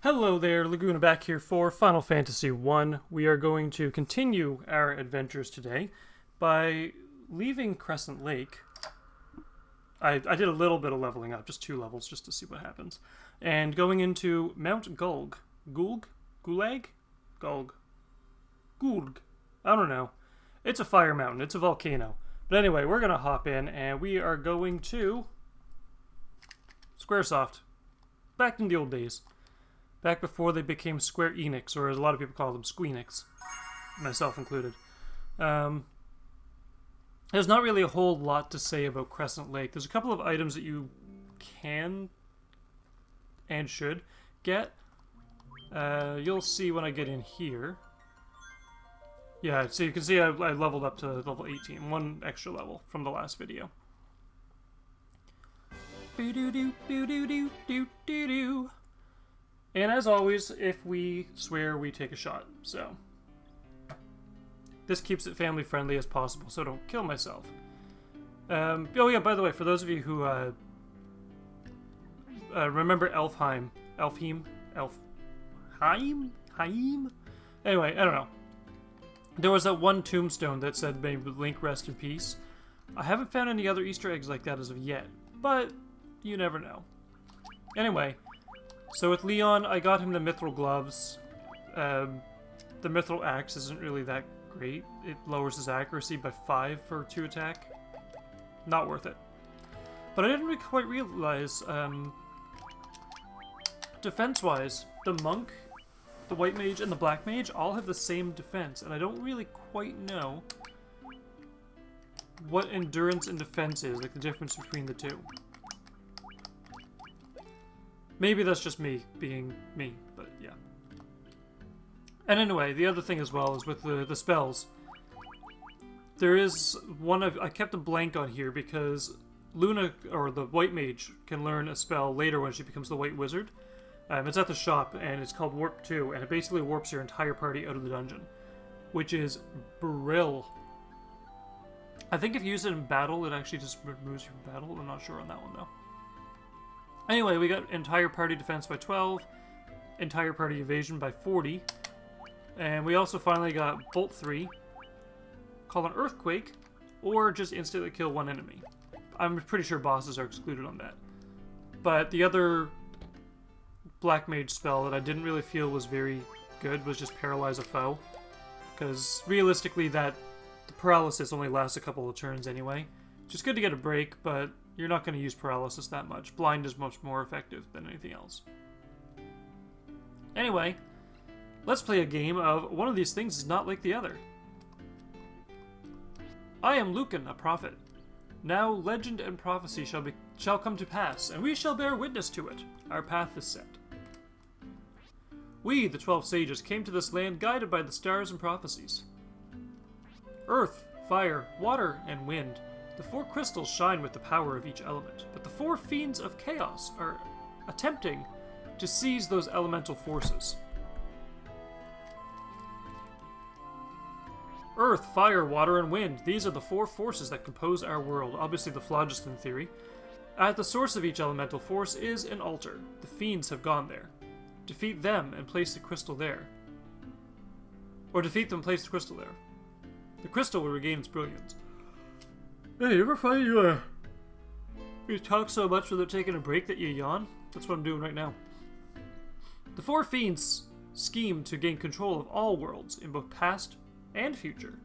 Hello there, Laguna back here for Final Fantasy I. We are going to continue our adventures today by leaving Crescent Lake. I did a little bit of leveling up, just 2 levels, just to see what happens. And going into Mount Gulg. Gulg? Gulag? Gulg. Gulg. I don't know. It's a fire mountain. It's a volcano. But anyway, we're going to hop in, and we are going to Squaresoft. Back in the old days. Back before they became Square Enix, or as a lot of people call them, Squeenix. Myself included. There's not really a whole lot to say about Crescent Lake. There's a couple of items that you can and should get. You'll see when I get in here. Yeah, so you can see I leveled up to level 18. 1 extra level from the last video. Boo-doo-doo-boo-doo-doo-doo-doo-doo. And as always, if we swear, we take a shot. So this keeps it family friendly as possible, so don't kill myself. Oh yeah, by the way, for those of you who remember Elfheim? Anyway, I don't know. There was that one tombstone that said, "May Link rest in peace." I haven't found any other Easter eggs like that as of yet, but you never know. Anyway, so with Leon, I got him the mithril gloves. The mithril axe isn't really that great. It lowers his accuracy by 5 for 2 attack. Not worth it. But I didn't quite realize, defense-wise, the monk, the white mage, and the black mage all have the same defense, and I don't really quite know what endurance and defense is, like the difference between the two. Maybe that's just me being me, but yeah. And anyway, the other thing as well is with the spells. There is one I kept a blank on here because Luna, or the white mage, can learn a spell later when she becomes the white wizard. It's at the shop, and it's called Warp 2, and it basically warps your entire party out of the dungeon, which is brill. I think if you use it in battle, it actually just removes you from battle. I'm not sure on that one, though. Anyway, we got entire party defense by 12, entire party evasion by 40, and we also finally got Bolt 3, called an Earthquake, or just instantly kill 1 enemy. I'm pretty sure bosses are excluded on that. But the other Black Mage spell that I didn't really feel was very good was just Paralyze a Foe, because realistically the paralysis only lasts a couple of turns anyway. Just good to get a break, but you're not going to use paralysis that much. Blind is much more effective than anything else. Anyway, let's play a game of one of these things is not like the other. I am Lucan, a prophet. Now legend and prophecy shall come to pass, and we shall bear witness to it. Our path is set. We, the 12 sages, came to this land guided by the stars and prophecies. Earth, fire, water, and wind. The 4 crystals shine with the power of each element, but the 4 fiends of chaos are attempting to seize those elemental forces. Earth, fire, water, and wind. These are the 4 forces that compose our world, obviously the phlogiston theory. At the source of each elemental force is an altar. The fiends have gone there. Defeat them and place the crystal there. Or defeat them and place the crystal there. The crystal will regain its brilliance. Hey, you ever find you talk so much without taking a break that you yawn? That's what I'm doing right now. The 4 fiends scheme to gain control of all worlds in both past and future.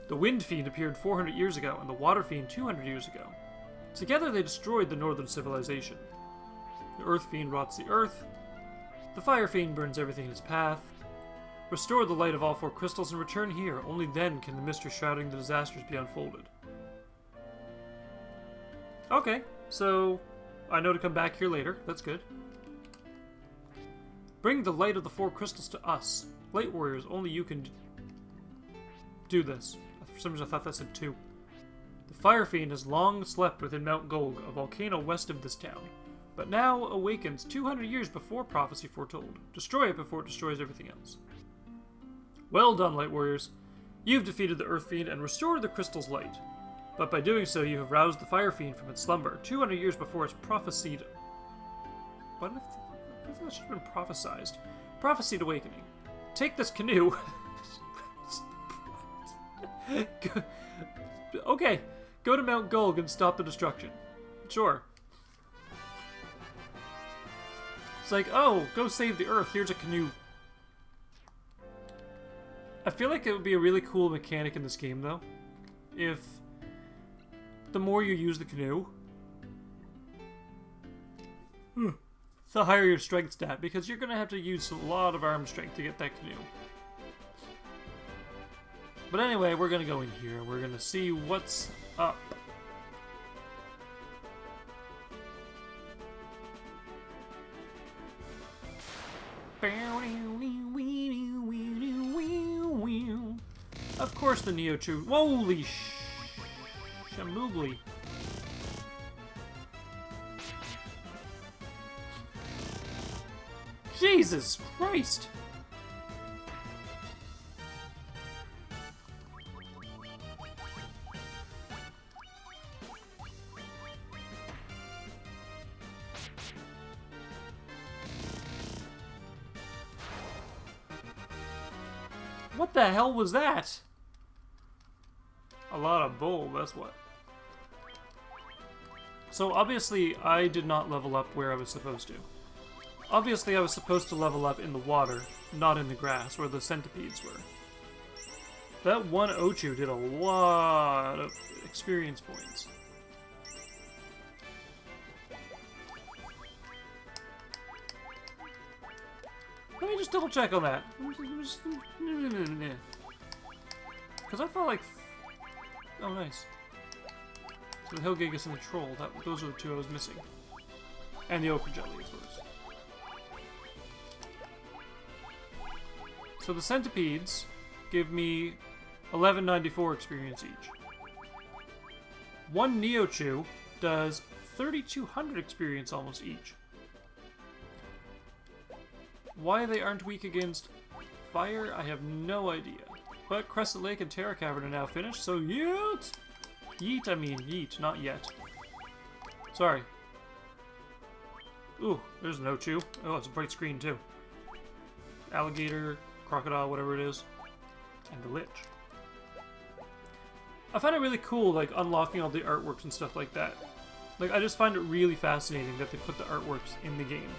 The Wind Fiend appeared 400 years ago, and the Water Fiend 200 years ago. Together they destroyed the northern civilization. The Earth Fiend rots the earth. The Fire Fiend burns everything in its path. Restore the light of all 4 crystals and return here. Only then can the mystery shrouding the disasters be unfolded. Okay, so I know to come back here later. That's good. Bring the light of the 4 crystals to us. Light warriors, only you can do this. For some reason I thought that said 2. The Fire Fiend has long slept within Mount Gulg, a volcano west of this town, but now awakens 200 years before prophecy foretold. Destroy it before it destroys everything else. Well done, Light Warriors. You've defeated the Earth Fiend and restored the crystal's light. But by doing so, you have roused the Fire Fiend from its slumber, 200 years before it's prophesied. What if That should have been prophesized. Prophesied awakening. Take this canoe. Okay, go to Mount Gulg and stop the destruction. Sure. It's like, oh, go save the Earth. Here's a canoe. I feel like it would be a really cool mechanic in this game, though, if the more you use the canoe, the higher your strength stat, because you're going to have to use a lot of arm strength to get that canoe. But anyway, we're going to go in here. We're going to see what's up. Of course the Neo-Chew. Holy shamoogly. Jesus Christ! What the hell was that? A lot of bull, that's what. So obviously I did not level up where I was supposed to. Obviously I was supposed to level up in the water, not in the grass where the centipedes were. That one Ochu did a lot of experience points. Let me just double check on that. Because I felt like... Oh, nice. So the Hill Gigas and the Troll, those are the two I was missing. And the Ochre Jelly, of course. So the centipedes give me 1194 experience each. One Neo-Chew does 3200 experience almost each. Why they aren't weak against fire, I have no idea. But Crescent Lake and Terra Cavern are now finished, so yeet! Yeet, I mean yeet, not yet. Sorry. Ooh, there's no Chew. Oh, it's a bright screen too. Alligator, crocodile, whatever it is. And the Lich. I find it really cool, like, unlocking all the artworks and stuff like that. Like, I just find it really fascinating that they put the artworks in the game.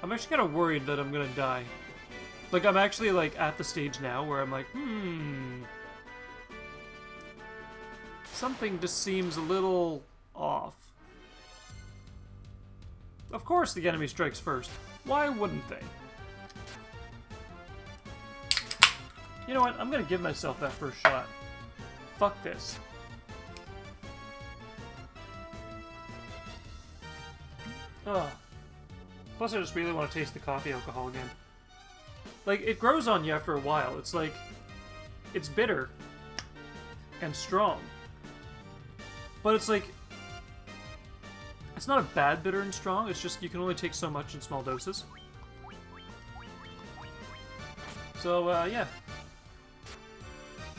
I'm actually kind of worried that I'm gonna die. Like, I'm actually, like, at the stage now where I'm like, something just seems a little off. Of course the enemy strikes first. Why wouldn't they? You know what? I'm gonna give myself that first shot. Fuck this. Ugh. Plus I just really want to taste the coffee alcohol again. Like, it grows on you after a while. It's like... It's bitter. And strong. But it's like... It's not a bad bitter and strong, it's just you can only take so much in small doses. So, yeah.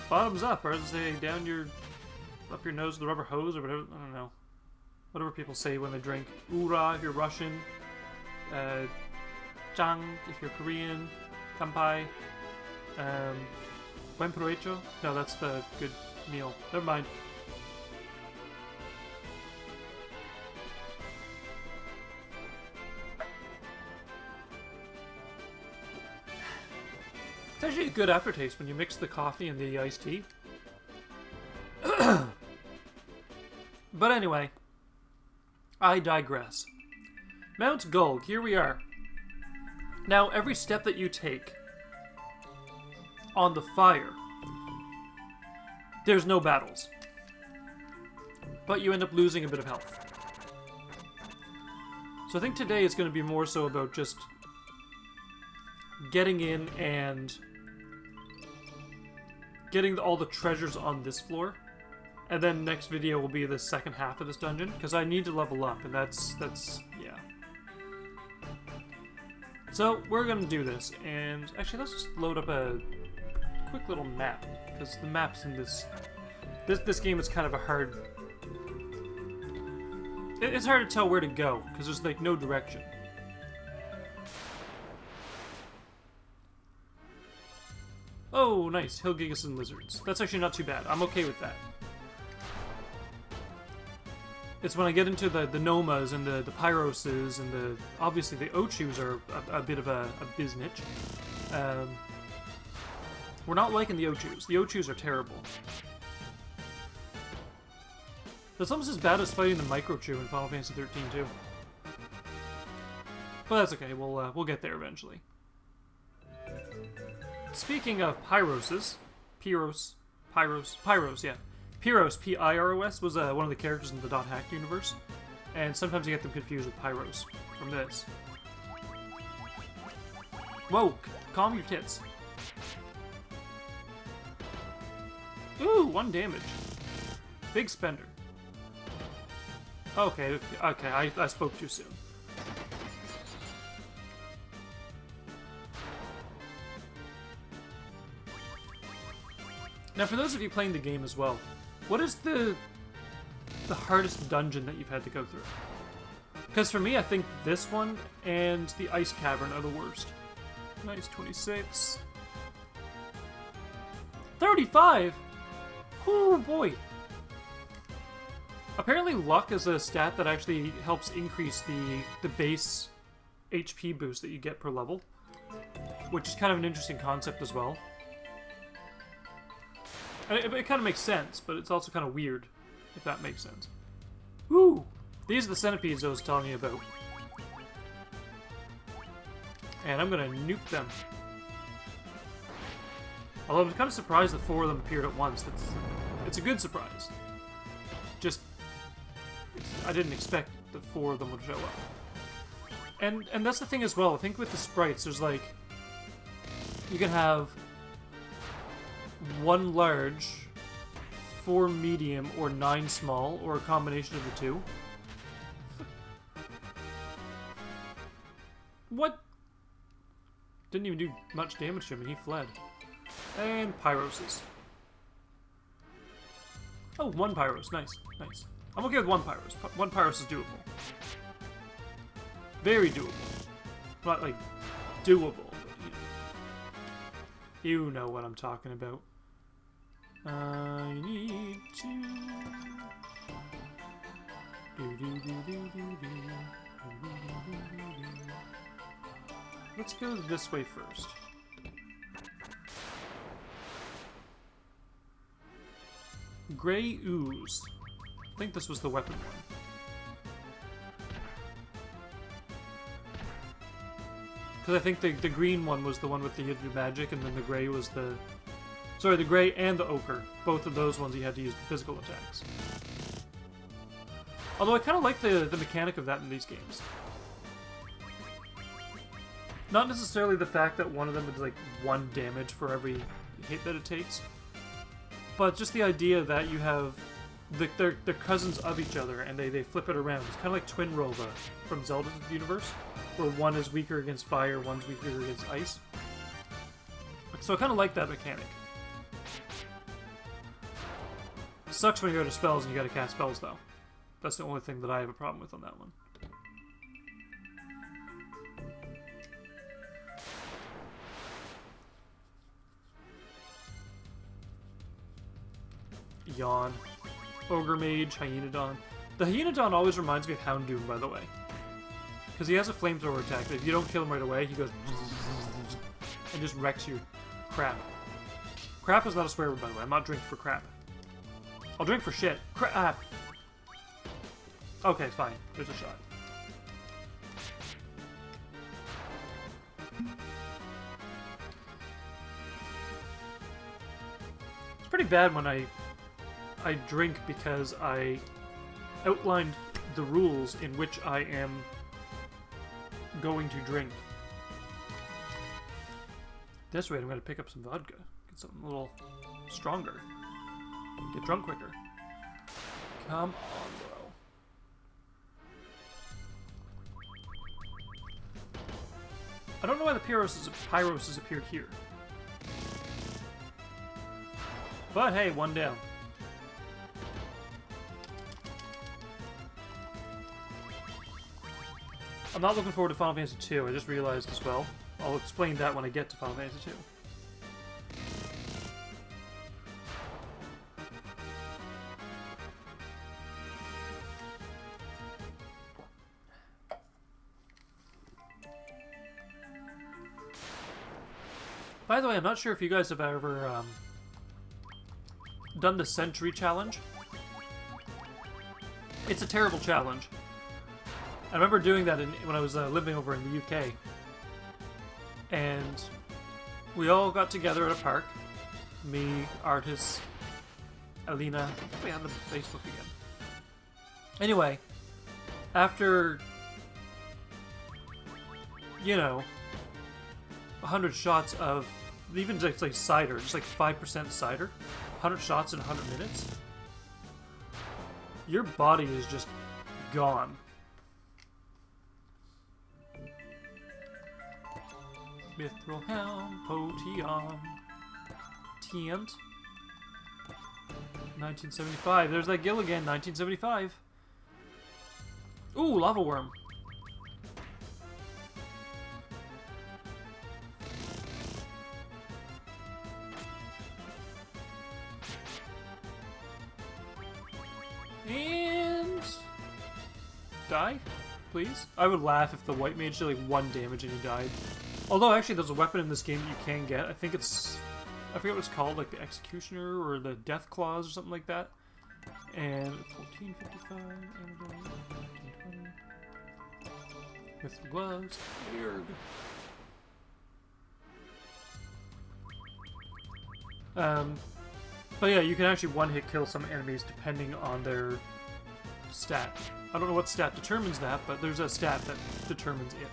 Bottoms up, or as they say, down your... Up your nose with the rubber hose, or whatever, I don't know. Whatever people say when they drink. Ura if you're Russian. Jang if you're Korean. Kampai. Buen provecho? No, that's the good meal. Never mind. It's actually a good aftertaste when you mix the coffee and the iced tea. But anyway, I digress. Mount Gulg, here we are. Now, every step that you take on the fire, there's no battles. But you end up losing a bit of health. So I think today is going to be more so about just getting in and getting all the treasures on this floor. And then next video will be the second half of this dungeon, because I need to level up, and that's, yeah. So, we're gonna do this, and actually let's just load up a quick little map, because the maps in this game is kind of a hard It's hard to tell where to go, because there's, like, no direction. Oh, nice. Hill Gigas and lizards. That's actually not too bad. I'm okay with that. It's when I get into the Nomas and the Pyroses and the... Obviously, the Ochus are a bit of a biznitch. We're not liking the Ochus. The Ochus are terrible. That's almost as bad as fighting the Microchew in Final Fantasy 13 too. But that's okay. We'll get there eventually. Speaking of Pyroses, Pyros, yeah. Pyros, P-I-R-O-S, was one of the characters in the .hack universe. And sometimes you get them confused with Pyros from this. Whoa, calm your tits. Ooh, 1 damage. Big spender. Okay, I spoke too soon. Now, for those of you playing the game as well, what is the hardest dungeon that you've had to go through? Because for me, I think this one and the Ice Cavern are the worst. Nice, 26. 35? Oh boy. Apparently luck is a stat that actually helps increase the base HP boost that you get per level, which is kind of an interesting concept as well. It kind of makes sense, but it's also kind of weird, if that makes sense. Woo! These are the centipedes I was telling you about. And I'm gonna nuke them. Although I'm kind of surprised that 4 of them appeared at once. It's a good surprise. Just... I didn't expect that 4 of them would show up. And that's the thing as well. I think with the sprites, there's like... You can have 1 large, 4 medium, or 9 small, or a combination of the 2. What? Didn't even do much damage to him and he fled. And Pyroses. Oh, 1 Pyros. Nice, nice. I'm okay with 1 Pyros. 1 Pyros is doable. Very doable. Not like doable, but you know what I'm talking about. I need to... Let's go this way first. Gray Ooze. I think this was the weapon one. Because I think the green one was the one with the hidden magic, and then the gray was the... Sorry, the gray and the ochre. Both of those ones you had to use the physical attacks. Although I kind of like the mechanic of that in these games. Not necessarily the fact that one of them is like 1 damage for every hit that it takes, but just the idea that you have... They're cousins of each other, and they flip it around. It's kind of like Twin Rova from Zelda's universe, where one is weaker against fire, one's weaker against ice. So I kind of like that mechanic. Sucks when you're out of spells and you gotta cast spells, though. That's the only thing that I have a problem with on that one. Yawn. Ogre Mage, Hyenodon. The Hyenodon always reminds me of Houndoom, by the way. Because he has a flamethrower attack that if you don't kill him right away, he goes and just wrecks your crap. Crap is not a swear word, by the way. I'm not drinking for crap. I'll drink for shit. Crap! Okay, fine. There's a shot. It's pretty bad when I drink because I outlined the rules in which I am going to drink. This way, I'm going to pick up some vodka. Get something a little stronger. Get drunk quicker. Come on, bro. I don't know why the Pyros has appeared here. But hey, 1 down. I'm not looking forward to Final Fantasy 2, I just realized as well. I'll explain that when I get to Final Fantasy 2. By the way, I'm not sure if you guys have ever done the Century Challenge. It's a terrible challenge. I remember doing that when I was living over in the UK. And we all got together at a park. Me, Artis, Alina. I think we had them on Facebook again. Anyway, after, you know, 100 shots of, even just like cider, just like 5% cider, 100 shots in 100 minutes, your body is just gone. Mithril Helm, Potion, Tient. 1975. There's that gill again, 1975. Ooh, lava worm. And die, please. I would laugh if the white mage did like 1 damage and he died. Although actually there's a weapon in this game that you can get. I think it's, I forget what it's called, like the Executioner or the Death Claws or something like that. And 1455, antidote, 1520. With gloves, weird. But yeah, you can actually one-hit kill some enemies depending on their stat. I don't know what stat determines that, but there's a stat that determines it.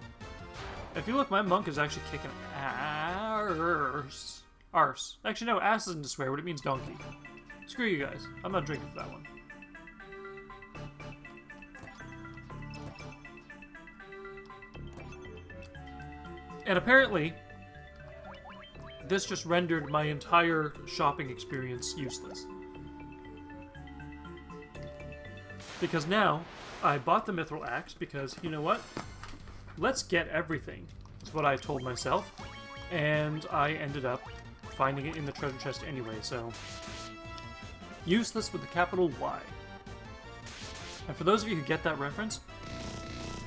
If you look, my monk is actually kicking arse. Arse. Actually, no, ass isn't a swear, but it means donkey. Screw you guys. I'm not drinking for that one. And apparently, this just rendered my entire shopping experience useless. Because now, I bought the Mithril Axe because, you know what? Let's get everything, is what I told myself. And I ended up finding it in the treasure chest anyway, so... useless with a capital Y. And for those of you who get that reference,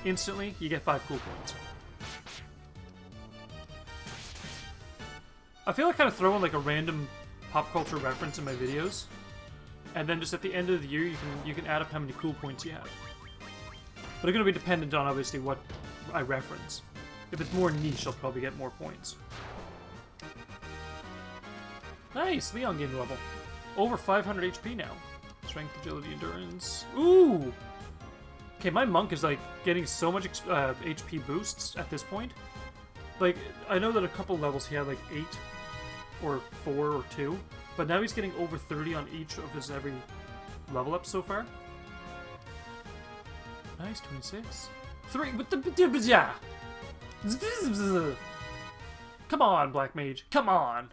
instantly, you get 5 cool points. I feel like kind of throwing like a random pop culture reference in my videos, and then just at the end of the year you can add up how many cool points you have. But it's going to be dependent on obviously what I reference. If it's more niche, I'll probably get more points. Nice, Leon gained level. Over 500 HP now. Strength, agility, endurance. Ooh! Okay, my monk is like getting so much HP boosts at this point. Like, I know that a couple levels he had like 8 or 4 or 2, but now he's getting over 30 on each of his every level up so far. Nice, 26. 3 with the yeah. Come on, Black Mage. Come on.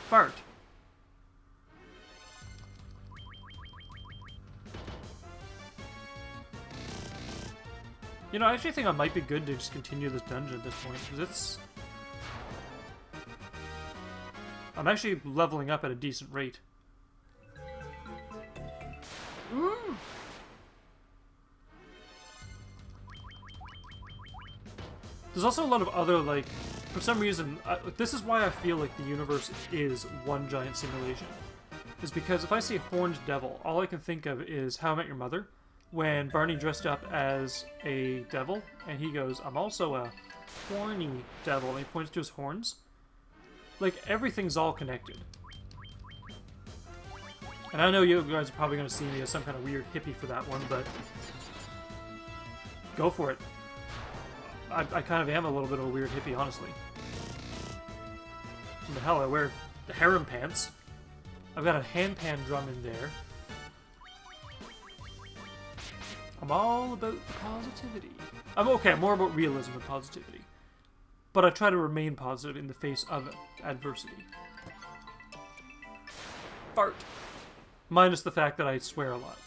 Fart. You know, I actually think I might be good to just continue this dungeon at this point, because it's... I'm actually leveling up at a decent rate. Mm. There's also a lot of other, like, for some reason, this is why I feel like the universe is one giant simulation. Is because if I see a horned devil, all I can think of is How I Met Your Mother, when Barney dressed up as a devil, and he goes, I'm also a horny devil, and he points to his horns. Like, everything's all connected. And I know you guys are probably going to see me as some kind of weird hippie for that one, but go for it. I kind of am a little bit of a weird hippie, honestly. What the hell, I wear the harem pants. I've got a handpan drum in there. I'm all about the positivity. I'm okay, more about realism and positivity. But I try to remain positive in the face of adversity. Fart. Minus the fact that I swear a lot.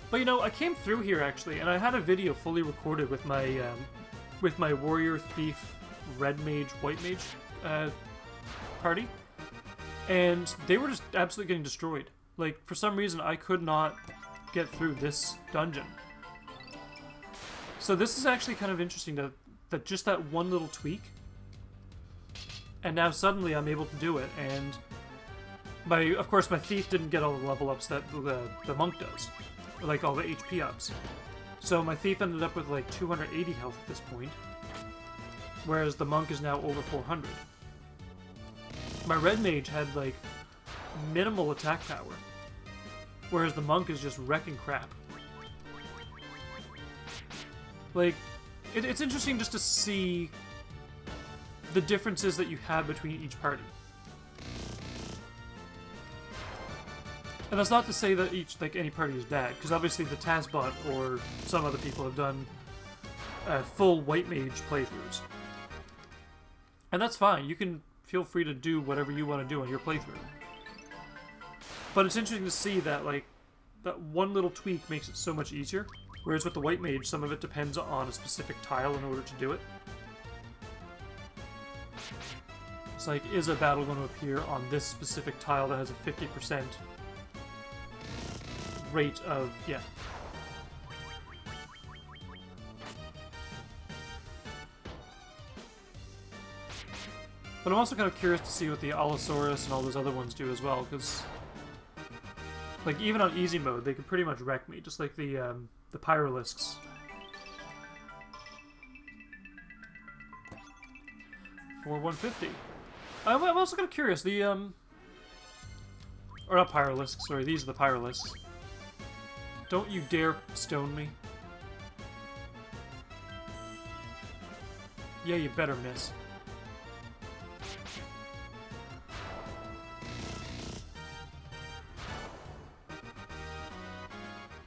But you know, I came through here actually, and I had a video fully recorded with my warrior, thief, red mage, white mage party, and they were just absolutely getting destroyed. Like, for some reason, I could not get through this dungeon. So this is actually kind of interesting that just that one little tweak, and now suddenly I'm able to do it, and of course my thief didn't get all the level ups that the monk does, like all the HP ups. So my thief ended up with like 280 health at this point, whereas the monk is now over 400. My red mage had like minimal attack power, whereas the monk is just wrecking crap. Like, it's interesting just to see the differences that you have between each party. And that's not to say that any party is bad, because obviously the Tazbot or some other people have done full white mage playthroughs. And that's fine, you can feel free to do whatever you want to do on your playthrough. But it's interesting to see that, like, that one little tweak makes it so much easier. Whereas with the white mage, some of it depends on a specific tile in order to do it. It's like, is a battle going to appear on this specific tile that has a 50% rate of, yeah. But I'm also kind of curious to see what the Allosaurus and all those other ones do as well, because, like, even on easy mode, they can pretty much wreck me, just like the Pyrolisks. For 150. I'm also kind of curious, or not Pyrolisks, sorry, these are the Pyrolisks. Don't you dare stone me. Yeah, you better miss.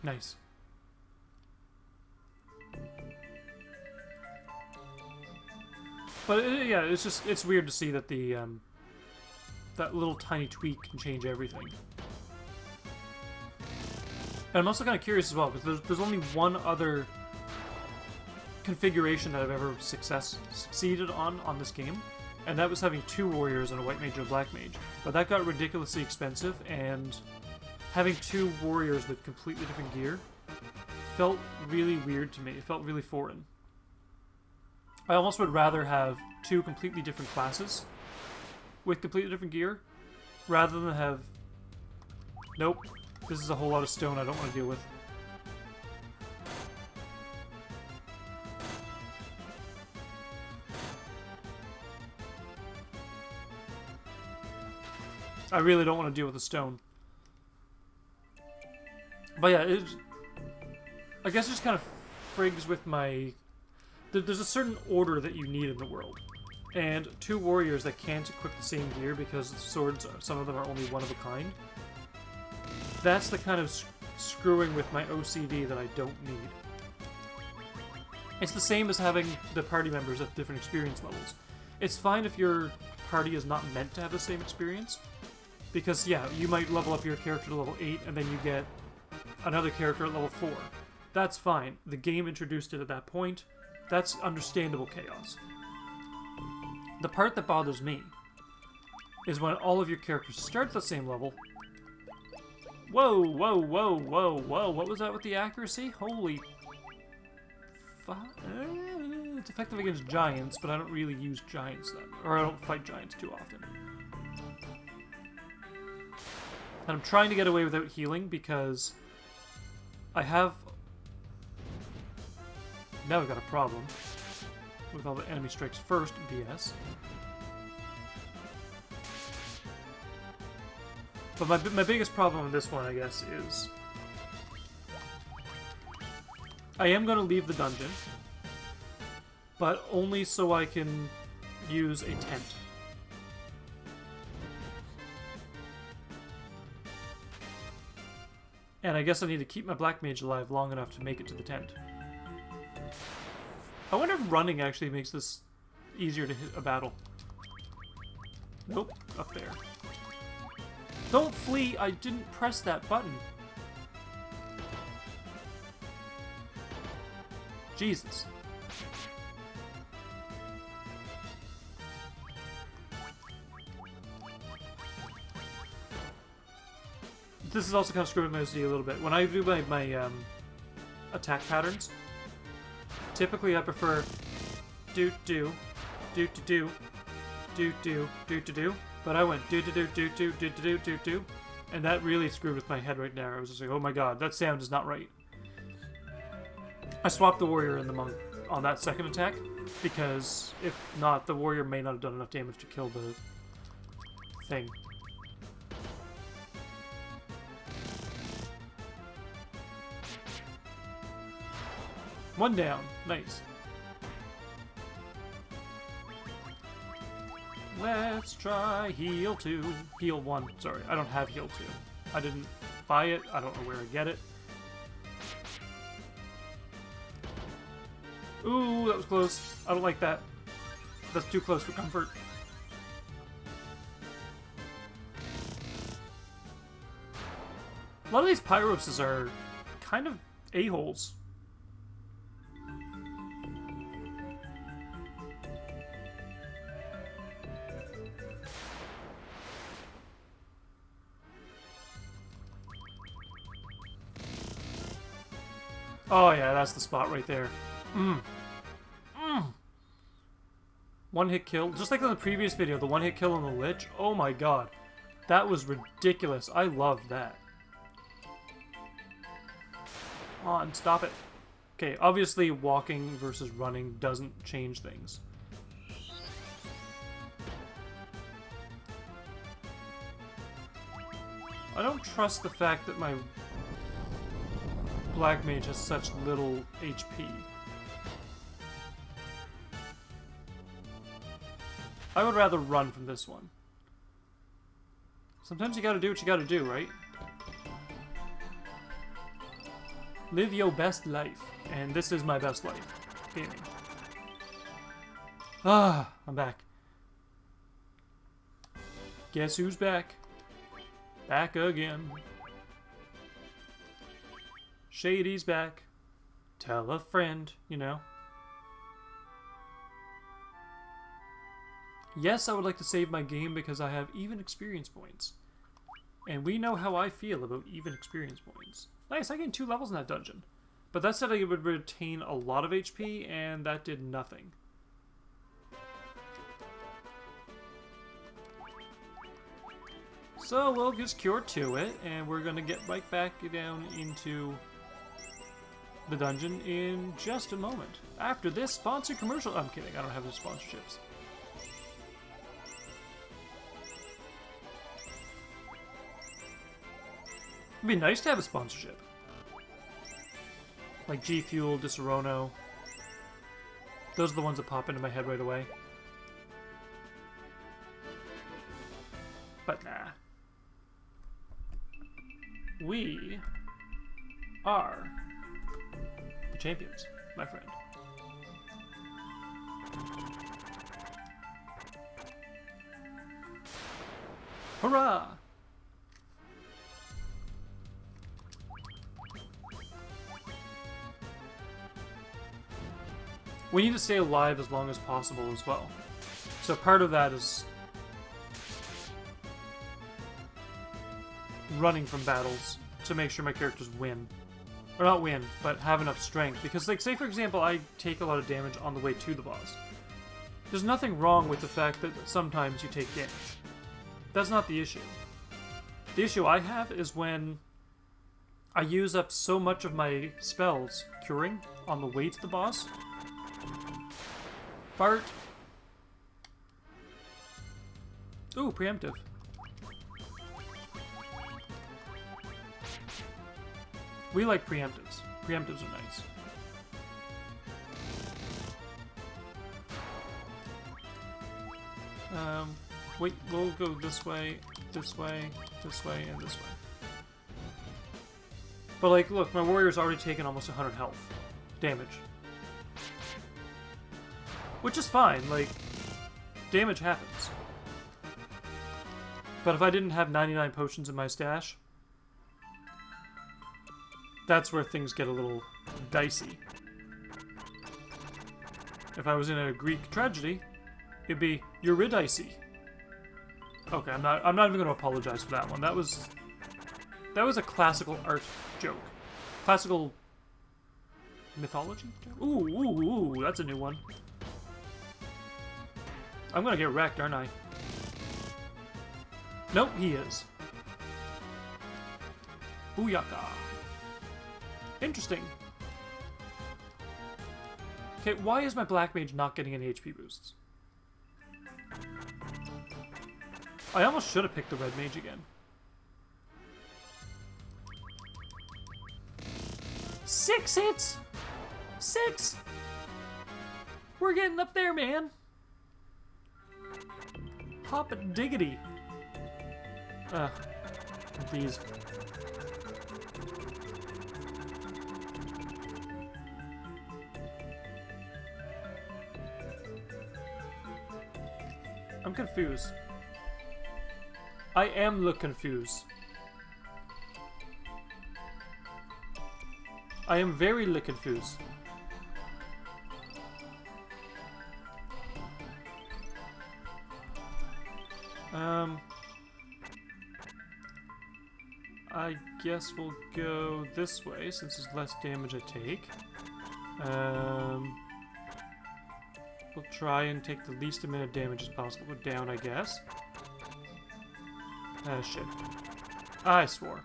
Nice. But yeah, it's weird to see that that little tiny tweak can change everything. And I'm also kind of curious as well, because there's only one other configuration that I've ever succeeded on this game, and that was having 2 warriors and a white mage and a black mage. But that got ridiculously expensive, and having 2 warriors with completely different gear felt really weird to me. It felt really foreign. I almost would rather have 2 completely different classes with completely different gear, rather than have... Nope. This is a whole lot of stone I don't want to deal with. I really don't want to deal with the stone. But yeah, I guess it just kind of frigs with my... There's a certain order that you need in the world. And 2 warriors that can't equip the same gear because swords, some of them are only one of a kind. That's the kind of screwing with my OCD that I don't need. It's the same as having the party members at different experience levels. It's fine if your party is not meant to have the same experience, because yeah, you might level up your character to level 8 and then you get another character at level 4. That's fine. The game introduced it at that point. That's understandable chaos. The part that bothers me is when all of your characters start at the same level. Whoa, whoa, whoa, whoa, whoa. What was that with the accuracy? Holy... It's effective against giants, but I don't really use giants then. Or I don't fight giants too often. And I'm trying to get away without healing because I have... Now I've got a problem with all the enemy strikes first BS. But my biggest problem with this one, I guess, is I am going to leave the dungeon, but only so I can use a tent. And I guess I need to keep my black mage alive long enough to make it to the tent. I wonder if running actually makes this easier to hit a battle. Nope, up there. Don't flee! I didn't press that button. Jesus. This is also kind of screwing my OCD a little bit. When I do my attack patterns, typically I prefer do-do, do-do-do, do-do, do-do-do, but I went do-do-do, do-do, do-do-do, do-do, and that really screwed with my head right there. I was just like, oh my god, that sound is not right. I swapped the warrior and the monk on that second attack, because if not, the warrior may not have done enough damage to kill the thing. One down. Nice. Let's try heal 2. Heal 1. Sorry, I don't have heal 2. I didn't buy it. I don't know where to get it. Ooh, that was close. I don't like that. That's too close for comfort. A lot of these Pyroses are kind of a-holes. Oh yeah, that's the spot right there. One hit kill. Just like in the previous video, the one hit kill on the Lich. Oh my god. That was ridiculous. I loved that. Come on, stop it. Okay, obviously walking versus running doesn't change things. I don't trust the fact that my Black Mage has such little HP. I would rather run from this one. Sometimes you gotta do what you gotta do, right? Live your best life. And this is my best life. Gaming. Ah, I'm back. Guess who's back? Back again. Shady's back. Tell a friend, you know. Yes, I would like to save my game because I have even experience points. And we know how I feel about even experience points. Nice, I gained 2 levels in that dungeon. But that said I would retain a lot of HP, and that did nothing. So we'll just cure to it, and we're gonna get right back down into the dungeon in just a moment. After this sponsored commercial. I'm kidding, I don't have any sponsorships. It'd be nice to have a sponsorship. Like G Fuel, Disaronno. Those are the ones that pop into my head right away. But nah. We are the champions, my friend. Hurrah! We need to stay alive as long as possible as well. So part of that is running from battles to make sure my characters win. Or not win, but have enough strength. Because, like, say for example, I take a lot of damage on the way to the boss. There's nothing wrong with the fact that sometimes you take damage. That's not the issue. The issue I have is when I use up so much of my spells curing on the way to the boss. Fart. Ooh, preemptive. We like preemptives. Preemptives are nice. Wait, we'll go this way, this way, this way, and this way. But like, look, my warrior's already taken almost 100 health damage. Which is fine, like, damage happens. But if I didn't have 99 potions in my stash, that's where things get a little dicey. If I was in a Greek tragedy, it'd be Eurydice. Okay, I'm not even going to apologize for that one. That was a classical art joke. Classical mythology joke? Ooh, that's a new one. I'm going to get wrecked, aren't I? Nope, he is. Booyaka. Interesting. Okay, why is my Black Mage not getting any HP boosts? I almost should have picked the Red Mage again. 6 hits! 6! We're getting up there, man! Hop it diggity. These. I'm confused. I am confused. I am very confused. I guess we'll go this way since there's less damage I take. We'll try and take the least amount of damage as possible. Go down, I guess. Ah, shit. I swore.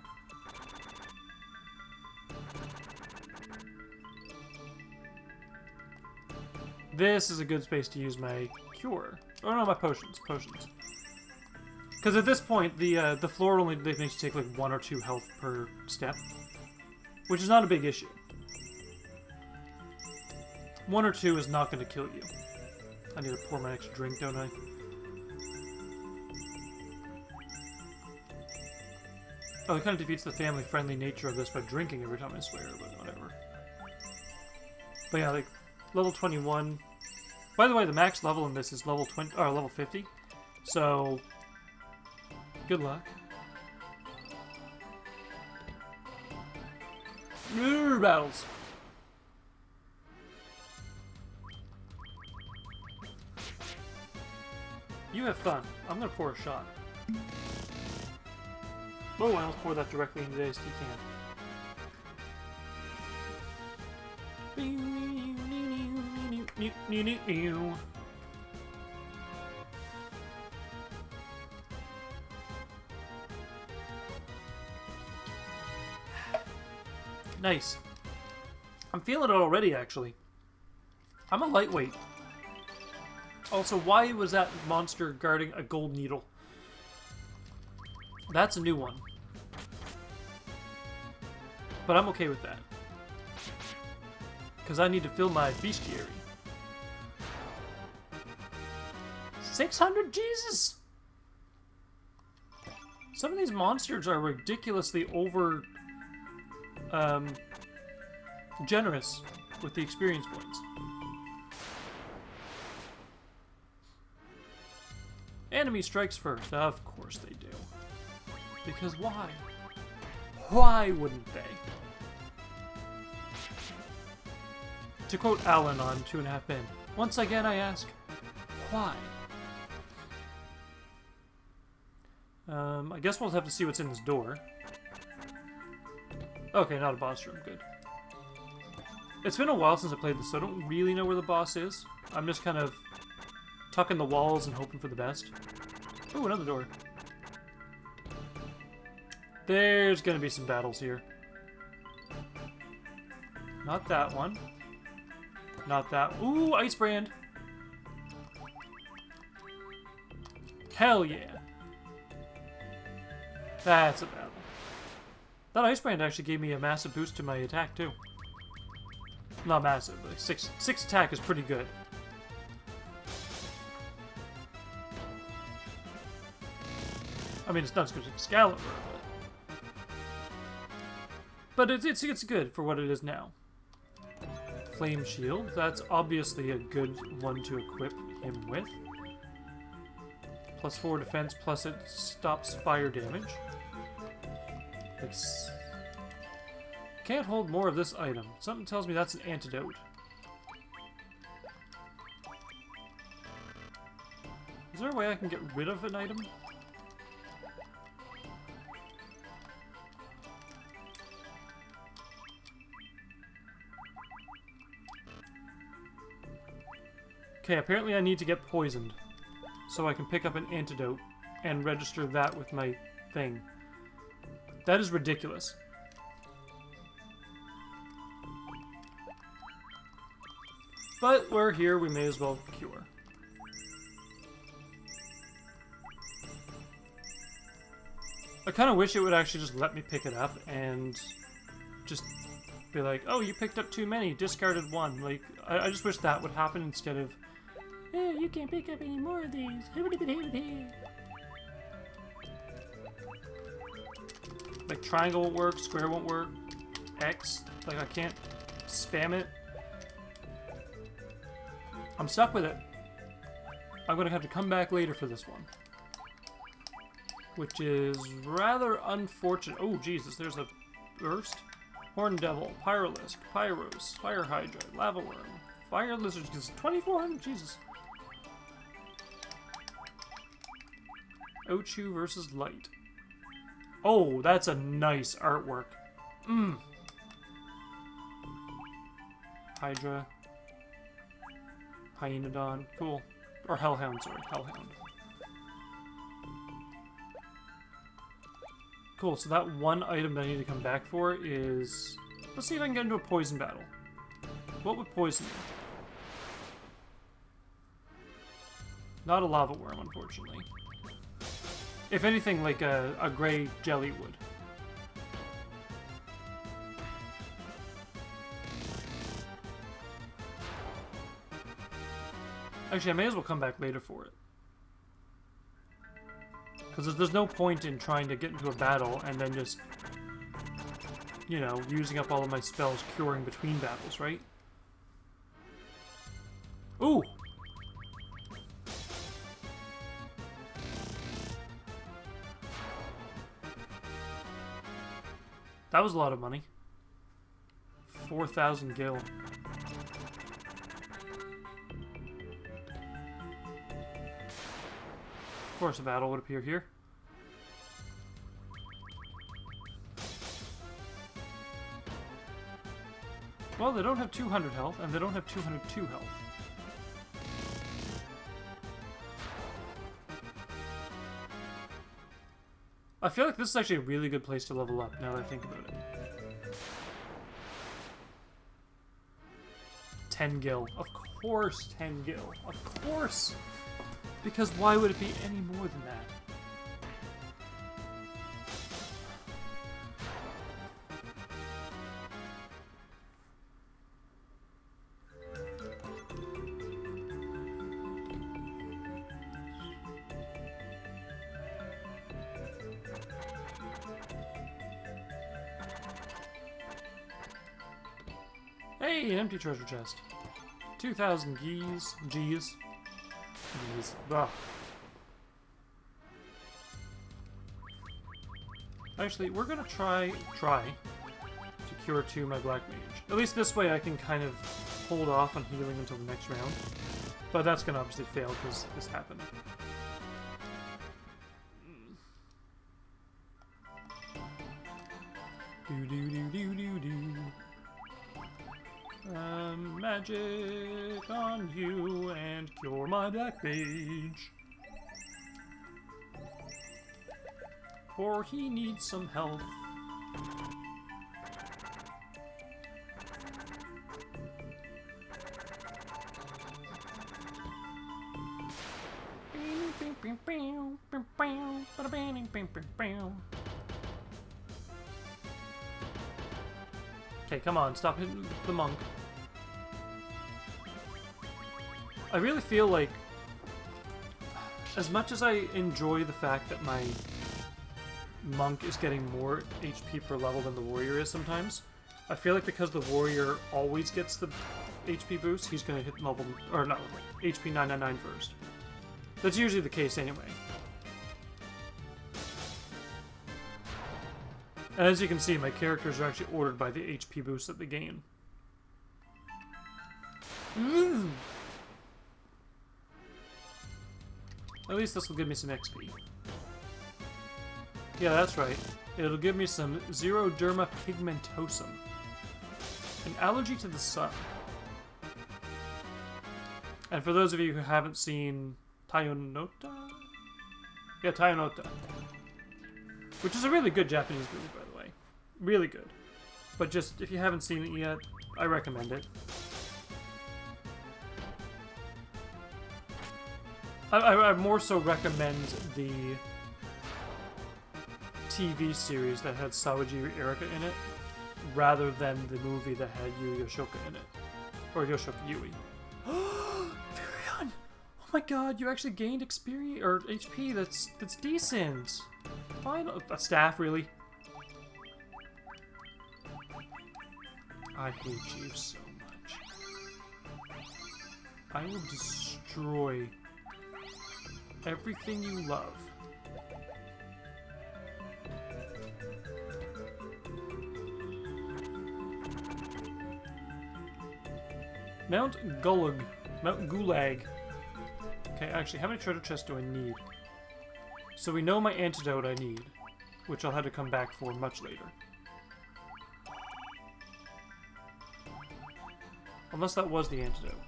This is a good space to use my cure. Oh no, my potions. Potions. Because at this point, the floor only makes you take like 1 or 2 health per step. Which is not a big issue. 1 or 2 is not going to kill you. I need to pour my extra drink, don't I? Oh, it kind of defeats the family-friendly nature of this by drinking every time I swear, but whatever. But yeah, like, level 21. By the way, the max level in this is level 20, or level 50. So, good luck. Battles. You have fun. I'm gonna pour a shot. Oh, I almost poured that directly into the ASD can. Nice. I'm feeling it already, actually. I'm a lightweight. Also, why was that monster guarding a gold needle? That's a new one. But I'm okay with that. Because I need to fill my bestiary. 600? Jesus! Some of these monsters are ridiculously over... generous with the experience points. Enemy strikes first. Of course they do. Because why? Why wouldn't they? To quote Alan on 2.5 Men, once again I ask, why? I guess we'll have to see what's in this door. Okay, not a boss room, good. It's been a while since I played this, so I don't really know where the boss is. I'm just kind of tucking the walls and hoping for the best. Ooh, another door. There's gonna be some battles here. Not that one. Not that. Ooh, Ice Brand. Hell yeah. That's a battle. That Ice Brand actually gave me a massive boost to my attack, too. Not massive, but 6 attack is pretty good. I mean, it's not as good as Excalibur, but it's good for what it is now. Flame Shield, that's obviously a good one to equip him with. Plus 4 defense, plus it stops fire damage. Can't hold more of this item. Something tells me that's an antidote. Is there a way I can get rid of an item? Okay, apparently I need to get poisoned so I can pick up an antidote and register that with my thing. That is ridiculous. But we're here, we may as well cure. I kind of wish it would actually just let me pick it up and just be like, oh, you picked up too many, discarded one. Like, I just wish that would happen instead of, oh, you can't pick up any more of these. Like, triangle won't work, square won't work, X, like I can't spam it. I'm stuck with it. I'm gonna have to come back later for this one. Which is rather unfortunate. Oh, Jesus, there's a burst. Horn Devil, Pyrolisk, Pyros, Fire Hydra, Lava Worm, Fire Lizard, 2400, Jesus. Ochu versus Light. Oh, that's a nice artwork. Hydra. Hyenodon. Cool. Or Hellhound, sorry. Hellhound. Cool, so that one item that I need to come back for is... Let's see if I can get into a poison battle. What would poison me? Not a lava worm, unfortunately. If anything, like a gray jelly would. Actually, I may as well come back later for it. Because there's no point in trying to get into a battle and then just, you know, using up all of my spells curing between battles, right? Ooh! That was a lot of money. 4,000 gil. Of course a battle would appear here. Well, they don't have 200 health, and they don't have 202 health. I feel like this is actually a really good place to level up, now that I think about it. 10 gil. Of course 10 gil. Of course! Because why would it be any more than that? Hey, an empty treasure chest. 2,000 G's. Ugh. Actually, we're gonna try to cure 2 my Black Mage. At least this way I can kind of hold off on healing until the next round. But that's gonna obviously fail because this happened. Magic on you and cure my Black Mage. For he needs some health. Okay, come on, stop hitting the monk. I really feel like, as much as I enjoy the fact that my monk is getting more HP per level than the warrior is sometimes, I feel like because the warrior always gets the HP boost, he's going to hit level, or not level, HP 999 first. That's usually the case anyway. And as you can see, my characters are actually ordered by the HP boost that they gain. At least this will give me some XP. Yeah, that's right. It'll give me some xeroderma pigmentosum. An allergy to the sun. And for those of you who haven't seen Tayonota? Yeah, Tayonota. Which is a really good Japanese movie, by the way. Really good. But just, if you haven't seen it yet, I recommend it. I more so recommend the TV series that had Sawajiri Erika in it, rather than the movie that had Yu Yoshoka in it. Or Yoshoka Yui. Furion! Oh my god, you actually gained experience, or HP, that's decent! Fine, a staff, really? I hate you so much. I will destroy everything you love. Mount Gulag. Okay, actually, how many treasure chests do I need? So we know my antidote I need, which I'll have to come back for much later. Unless that was the antidote.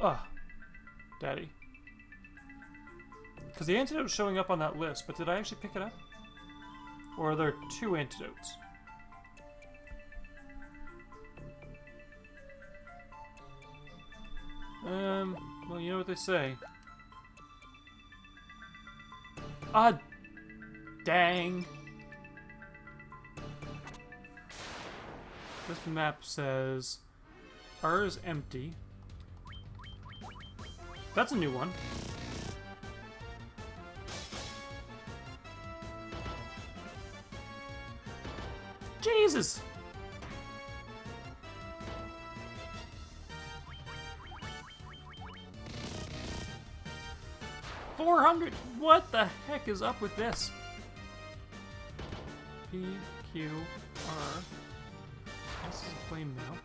Ah, Daddy. Because the antidote's showing up on that list, but did I actually pick it up? Or are there 2 antidotes? Well, you know what they say. Ah, dang. This map says R is empty. That's a new one. Jesus! $400! What the heck is up with this? P, Q, R. This is a flame now.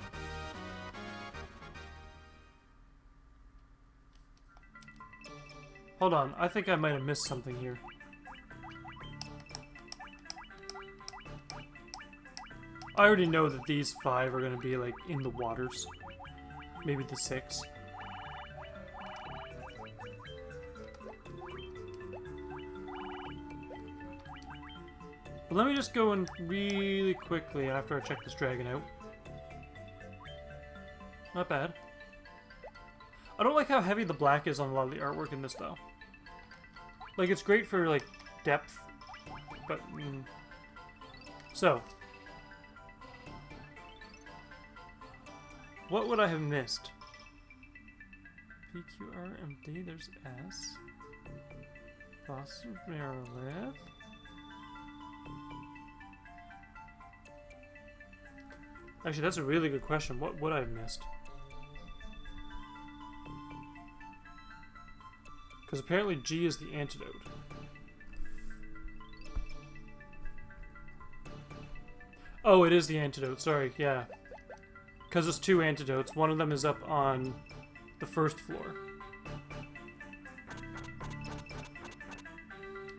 Hold on, I think I might have missed something here. I already know that these 5 are going to be, like, in the waters. Maybe the 6. But let me just go in really quickly after I check this dragon out. Not bad. I don't like how heavy the black is on a lot of the artwork in this, though. Like, it's great for, like, depth, but... So... what would I have missed? PQRMD, there's S. Pyrolisks. Actually, that's a really good question. What would I have missed? Because apparently G is the antidote. Oh, it is the antidote. Sorry, yeah. Because it's 2 antidotes. One of them is up on the 1st floor.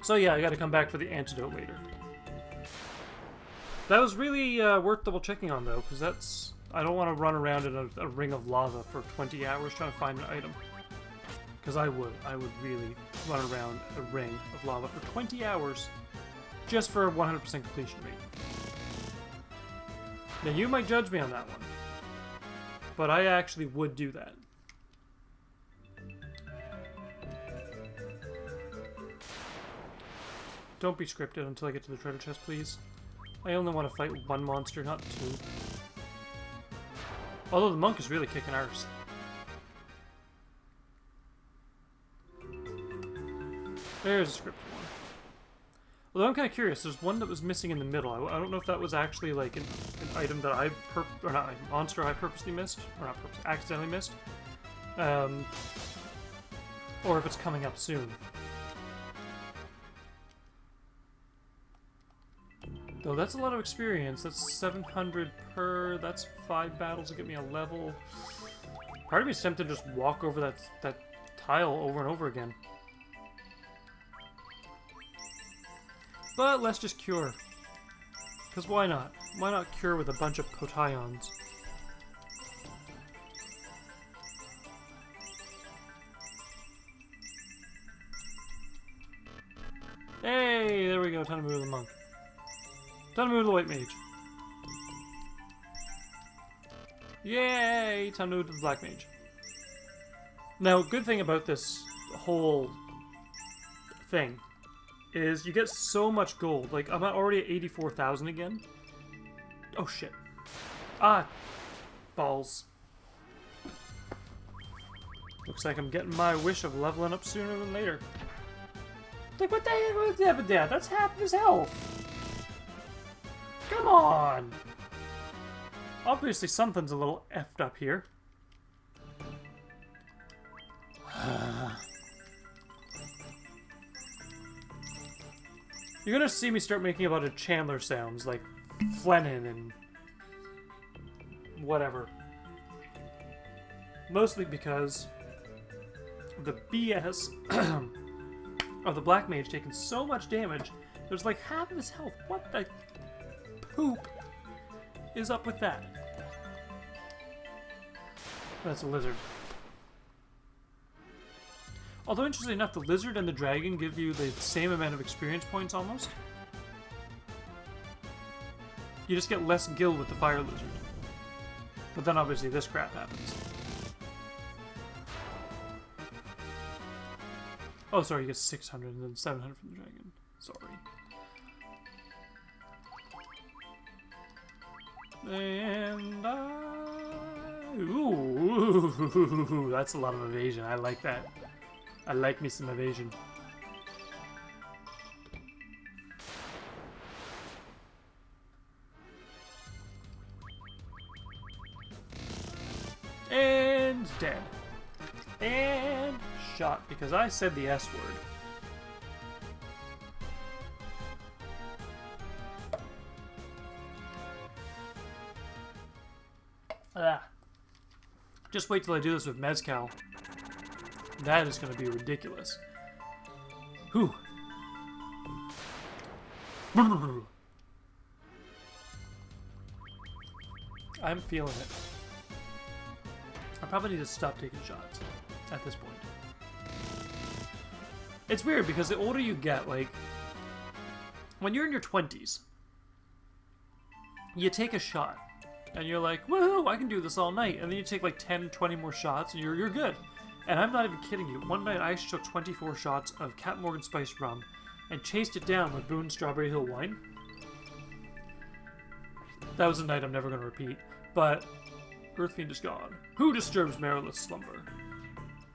So yeah, I gotta come back for the antidote later. That was really worth double checking on, though, because that's... I don't want to run around in a ring of lava for 20 hours trying to find an item. Because I would really run around a ring of lava for 20 hours just for a 100% completion rate. Now, you might judge me on that one, but I actually would do that. Don't be scripted until I get to the treasure chest, please. I only want to fight 1 monster, not 2. Although the monk is really kicking arse. There's a scripted one. Although I'm kind of curious, there's one that was missing in the middle. I don't know if that was actually like an item that I or not a monster I purposely missed, or not purposely, accidentally missed, or if it's coming up soon. Though that's a lot of experience. That's 700 per. That's 5 battles to get me a level. Part of me is tempted to just walk over that tile over and over again. But let's just cure. Because why not? Why not cure with a bunch of potions? Hey, there we go. Time to move the monk. Time to move the white mage. Yay! Time to move to the black mage. Now, good thing about this whole thing is you get so much gold. Like, I'm already at 84,000 again. Oh, shit. Ah! Balls. Looks like I'm getting my wish of leveling up sooner than later. Like, what the hell was that? But yeah, that's half his health. Come on! Obviously something's a little effed up here. You're gonna see me start making a lot of Chandler sounds, like Flennin and whatever. Mostly because the BS of the Black Mage taking so much damage, there's like half of his health. What the poop is up with that? That's a lizard. Although, interestingly enough, the lizard and the dragon give you the same amount of experience points, almost. You just get less gil with the fire lizard. But then, obviously, this crap happens. Oh, sorry, you get 600 and then 700 from the dragon. Sorry. And ooh, that's a lot of evasion. I like that. I like me some evasion. And dead. And shot because I said the S word. Just wait till I do this with Mezcal. That is going to be ridiculous. Whew. I'm feeling it. I probably need to stop taking shots at this point. It's weird because the older you get, like, when you're in your 20s, you take a shot. And you're like, woohoo, I can do this all night. And then you take like 10, 20 more shots and you're good. And I'm not even kidding you. One night I took 24 shots of Cat Morgan Spiced Rum and chased it down with Boone Strawberry Hill Wine. That was a night I'm never going to repeat. But Earth Fiend is gone. Who disturbs Merilith's slumber?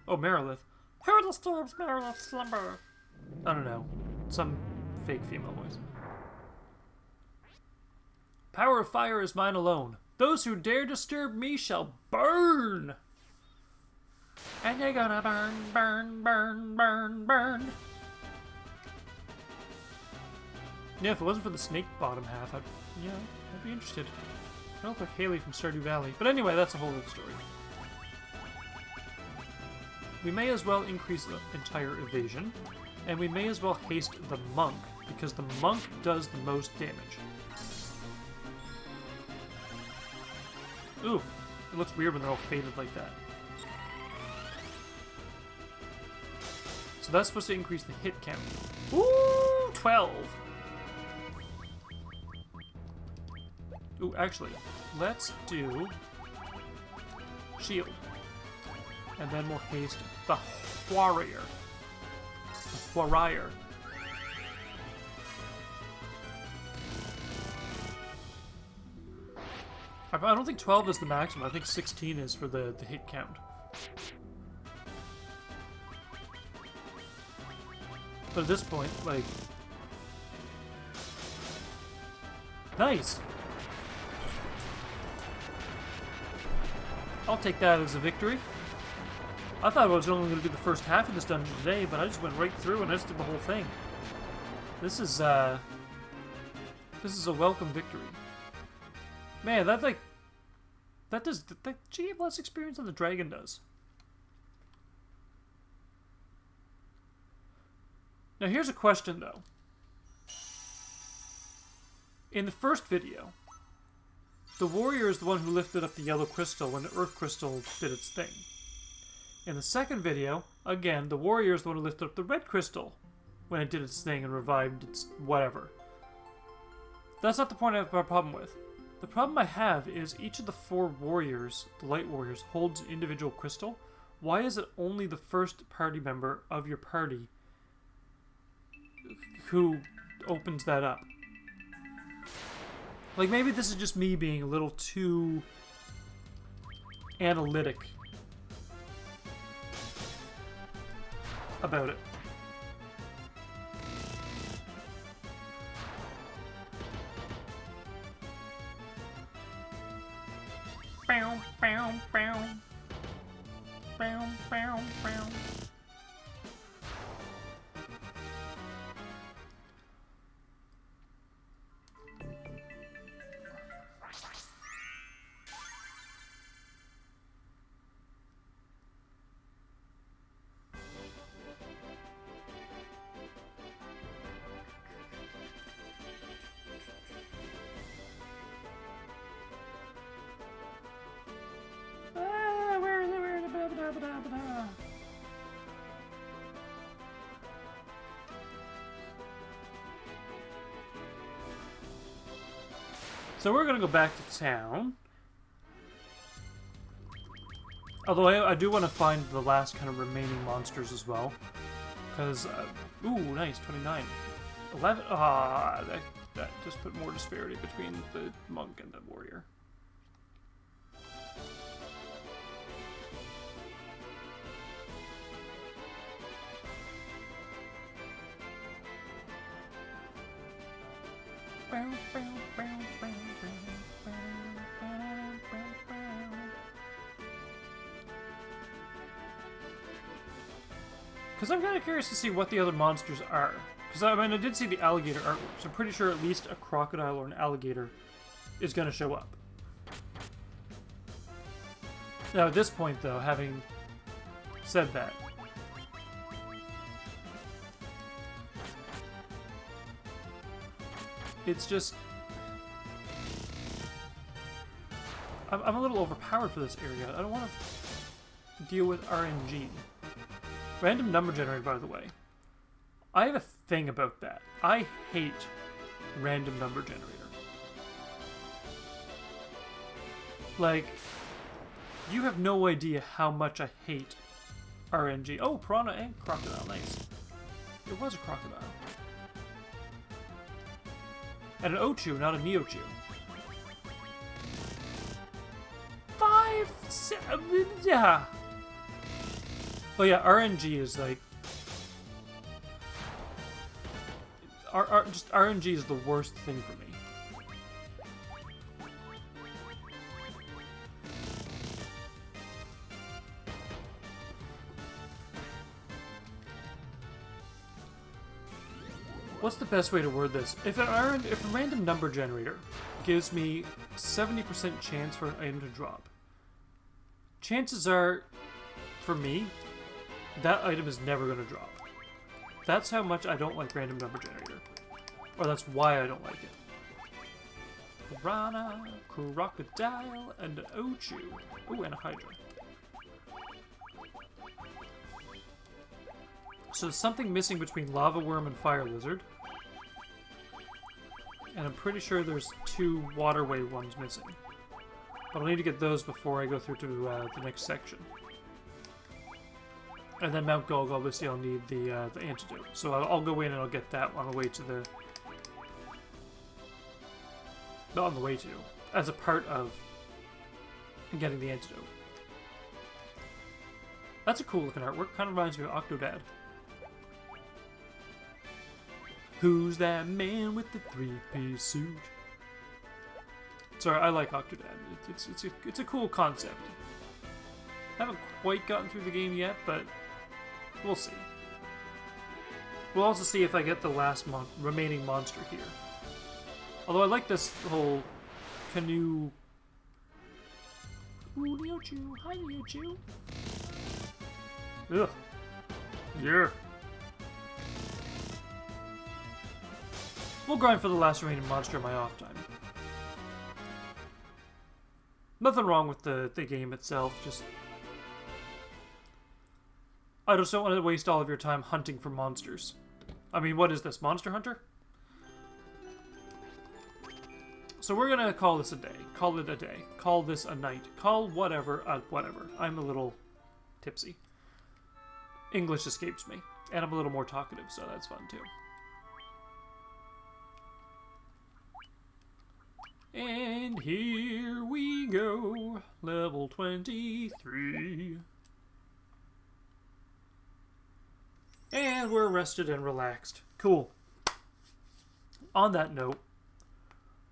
Oh, Merilith. Who disturbs Merilith's slumber? I don't know. Some fake female voice. Power of fire is mine alone. Those who dare disturb me shall burn. And you're gonna burn, burn, burn, burn, burn. Yeah, if it wasn't for the snake bottom half, I'd be interested. I look like Haley from Stardew Valley. But anyway, that's a whole other story. We may as well increase the entire evasion, and we may as well haste the monk, because the monk does the most damage. Ooh, it looks weird when they're all faded like that. So that's supposed to increase the hit count. Ooh, 12! Ooh, actually, let's do shield. And then we'll haste the warrior. The warrior. I don't think 12 is the maximum. I think 16 is for the hit count. But at this point, like... Nice! I'll take that as a victory. I thought I was only going to do the first half of this dungeon today, but I just went right through and I just did the whole thing. This is, This is a welcome victory. Man, that like... She have less experience than the dragon does. Now here's a question though. In the first video, the warrior is the one who lifted up the yellow crystal when the earth crystal did its thing. In the second video, again, the warrior is the one who lifted up the red crystal when it did its thing and revived its whatever. That's not the point I have a problem with. The problem I have is each of the 4 warriors, the light warriors, holds an individual crystal. Why is it only the first party member of your party who opens that up? Like, maybe this is just me being a little too analytic about it. Bow, bow, bow. Bow, bow, bow. So we're gonna go back to town. Although I do want to find the last kind of remaining monsters as well. Because, ooh, nice, 29. 11, that just put more disparity between the monk and the warrior. Because I'm kind of curious to see what the other monsters are. Because, I mean, I did see the alligator artwork, so I'm pretty sure at least a crocodile or an alligator is going to show up. Now, at this point, though, having said that, it's just... I'm a little overpowered for this area. I don't want to deal with RNG. Random number generator, by the way. I have a thing about that. I hate random number generator. Like, you have no idea how much I hate RNG. Oh, piranha and crocodile, nice. It was a crocodile. And an Ochu, not a Neochu. 5, 7, yeah. Oh yeah, RNG is like... just RNG is the worst thing for me. What's the best way to word this? If a random number generator gives me 70% chance for an item to drop, chances are, for me, that item is never going to drop. That's how much I don't like random number generator. Or that's why I don't like it. Piranha, crocodile, and an Ochu. Ooh, and a Hydra. So there's something missing between lava worm and fire lizard. And I'm pretty sure there's 2 waterway ones missing. But I'll need to get those before I go through to the next section. And then Mount Gog, obviously I'll need the antidote. So I'll go in and I'll get that on the way to the... Not on the way to. As a part of getting the antidote. That's a cool looking artwork. Kind of reminds me of Octodad. Who's that man with the 3-piece suit? Sorry, I like Octodad. It's a cool concept. Haven't quite gotten through the game yet, but we'll see. We'll also see if I get the last remaining monster here. Although I like this whole canoe. Ooh, Neo-Chew. Hi, Neo-Chew. Ugh. Yeah. We'll grind for the last remaining monster in my off time. Nothing wrong with the game itself, just... I just don't want to waste all of your time hunting for monsters. I mean, what is this, Monster Hunter? So we're gonna call this a day. Call it a day. Call this a night. Call whatever, whatever. I'm a little tipsy. English escapes me. And I'm a little more talkative, so that's fun too. And here we go. Level 23. And we're rested and relaxed. Cool. On that note,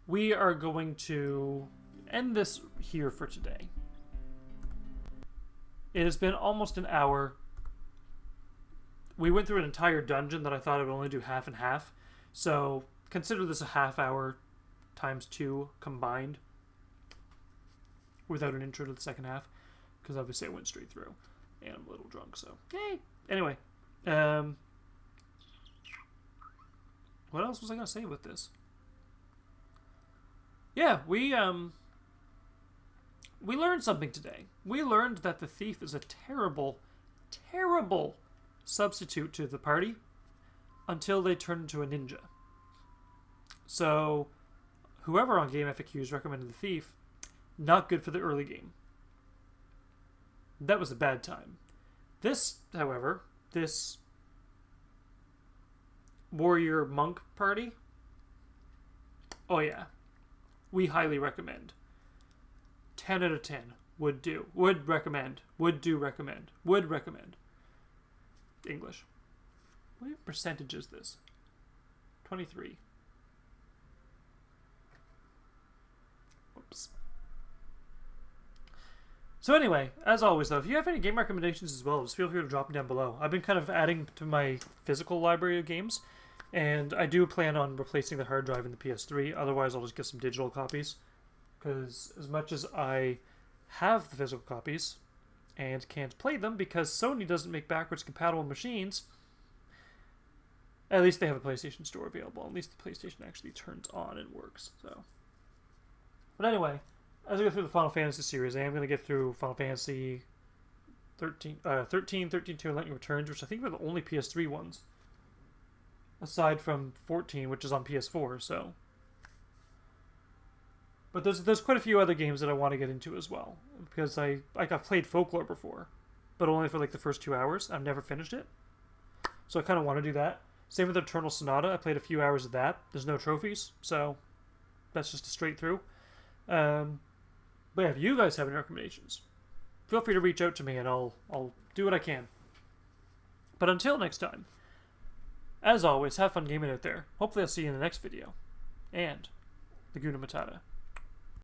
we are going to end this here for today. It has been almost an hour. We went through an entire dungeon that I thought I would only do half and half. So consider this a half hour times 2 combined. Without an intro to the second half. Because obviously I went straight through. And I'm a little drunk, so yay! Anyway. What else was I going to say with this? Yeah, we learned something today. We learned that the thief is a terrible, terrible substitute to the party until they turn into a ninja. So, whoever on Game FAQs recommended the thief, not good for the early game. That was a bad time. This, however, this warrior monk party, oh yeah. We highly recommend. 10 out of 10. Would do. Would recommend. Would do recommend. Would recommend. English. What percentage is this? 23. Whoops. So anyway, as always though, if you have any game recommendations as well, just feel free to drop them down below. I've been kind of adding to my physical library of games. And I do plan on replacing the hard drive in the PS3. Otherwise, I'll just get some digital copies. Because as much as I have the physical copies and can't play them because Sony doesn't make backwards compatible machines, at least they have a PlayStation Store available. At least the PlayStation actually turns on and works. So, but anyway, as I go through the Final Fantasy series, I am going to get through Final Fantasy 13, 2, and Lightning Returns, which I think were the only PS3 ones. Aside from 14, which is on PS4, so. But there's quite a few other games that I want to get into as well. Because I've played Folklore before. But only for like the first 2 hours. I've never finished it. So I kind of want to do that. Same with Eternal Sonata. I played a few hours of that. There's no trophies, so that's just a straight through. But yeah, if you guys have any recommendations, feel free to reach out to me and I'll do what I can. But until next time, as always, have fun gaming out there. Hopefully I'll see you in the next video. And, the Guna Matata.